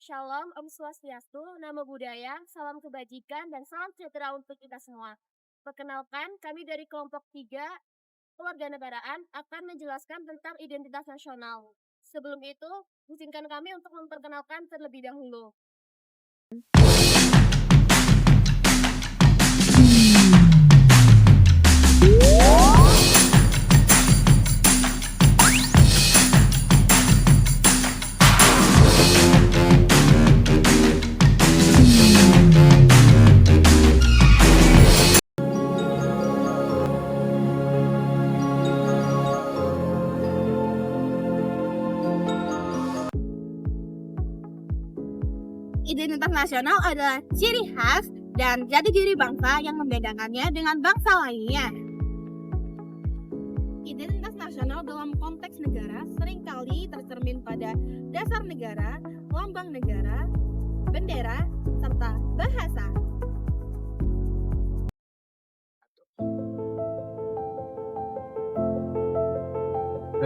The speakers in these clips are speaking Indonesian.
Shalom, Om Swastiastu, Namo Buddhaya, salam kebajikan, dan salam sejahtera untuk kita semua. Perkenalkan, kami dari kelompok 3 Kewarganegaraan akan menjelaskan tentang identitas nasional. Sebelum itu, izinkan kami untuk memperkenalkan terlebih dahulu. Identitas nasional adalah ciri khas dan jati diri bangsa yang membedakannya dengan bangsa lainnya. Identitas nasional dalam konteks negara seringkali tercermin pada dasar negara, lambang negara, bendera, serta bahasa.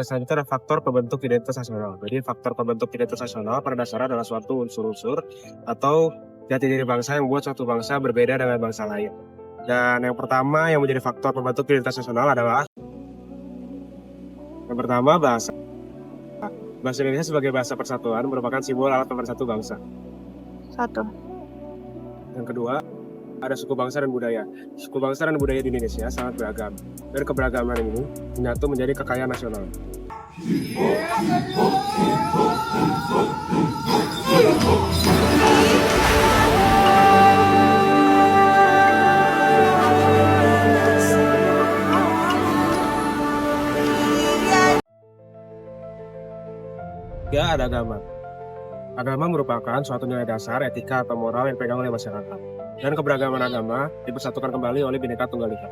Selanjutnya ada faktor pembentuk identitas nasional. Jadi faktor pembentuk identitas nasional pada dasarnya adalah suatu unsur-unsur atau jati diri bangsa yang membuat suatu bangsa berbeda dengan bangsa lain. Dan yang pertama yang menjadi faktor pembentuk identitas nasional adalah yang pertama bahasa. Bahasa Indonesia sebagai bahasa persatuan merupakan simbol alat pemersatu bangsa. Satu. Yang kedua, ada suku bangsa dan budaya. Suku bangsa dan budaya di Indonesia sangat beragam. Dan keberagaman ini menyatu menjadi kekayaan nasional. Tiga, ada agama. Agama merupakan suatu nilai dasar, etika, atau moral yang dipegang oleh masyarakat. Dan keberagaman agama dipersatukan kembali oleh Bhinneka Tunggal Ika.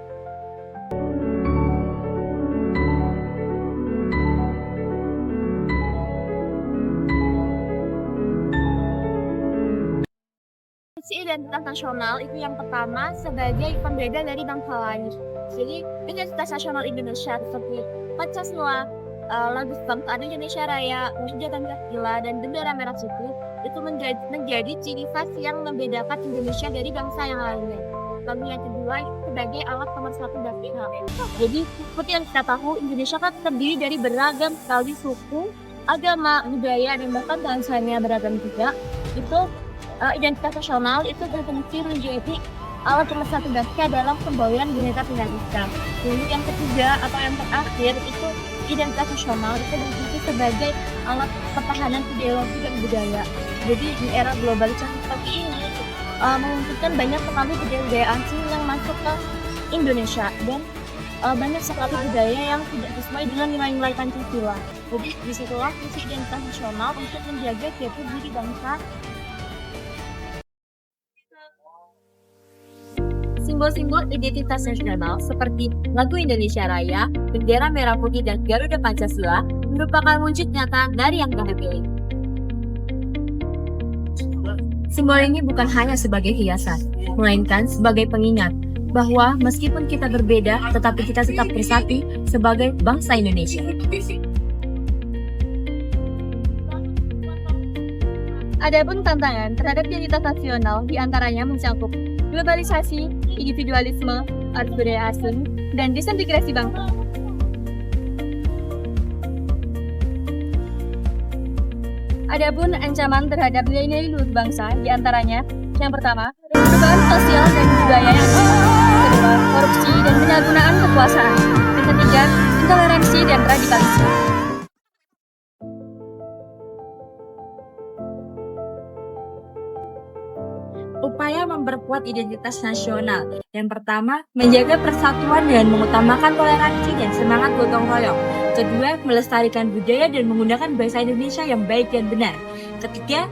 Identitas nasional itu yang pertama sebagai pembeda dari bangsa lain. Jadi identitas nasional Indonesia seperti Pancasila, lagu kebangsaan Indonesia Raya, wujud Pancasila, dan bendera merah putih itu menjadi ciri khas yang membedakan Indonesia dari bangsa yang lainnya. Lalu yang kedua sebagai alat pemersatu bangsa. Jadi seperti yang kita tahu, Indonesia kan terdiri dari beragam sekali suku, agama, budaya, dan bahkan bangsanya beragam juga. Itu identitas nasional itu berfungsi menjadi alat pemersatu bangsa dalam pembawaan Bhinneka Tunggal Ika. Lalu yang ketiga atau yang terakhir itu identitas nasional itu berfungsi sebagai alat pertahanan ideologi dan budaya. Jadi di era globalisasi seperti ini memungkinkan banyak sekali budaya asing yang masuk ke Indonesia dan banyak sekali budaya yang tidak sesuai dengan nilai-nilai Pancasila. Jadi disitulah fungsi identitas nasional untuk menjaga jati diri bangsa. Simbol-simbol identitas nasional seperti lagu Indonesia Raya, bendera merah putih, dan Garuda Pancasila merupakan wujud nyata dari yang kami pilih. Simbol ini bukan hanya sebagai hiasan, melainkan sebagai pengingat bahwa meskipun kita berbeda, tetapi kita tetap bersatu sebagai bangsa Indonesia. Adapun tantangan terhadap identitas nasional diantaranya mencakup globalisasi, individualisme, arus budaya asing, dan disintegrasi bangsa. Adapun ancaman terhadap nilai-nilai luhur bangsa diantaranya yang pertama, perubahan sosial dan budaya yang kedua, korupsi dan penyalahgunaan kekuasaan, yang ketiga, intoleransi dan radikalisme. Upaya memperkuat identitas nasional. Yang pertama, menjaga persatuan dengan mengutamakan toleransi dan semangat gotong royong. Kedua, melestarikan budaya dan menggunakan bahasa Indonesia yang baik dan benar. Ketiga,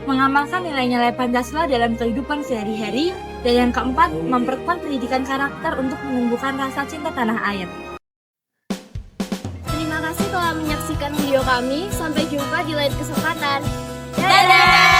mengamalkan nilai-nilai Pancasila dalam kehidupan sehari-hari. Dan yang keempat, memperkuat pendidikan karakter untuk menumbuhkan rasa cinta tanah air. Terima kasih telah menyaksikan video kami. Sampai jumpa di lain kesempatan. Dadah!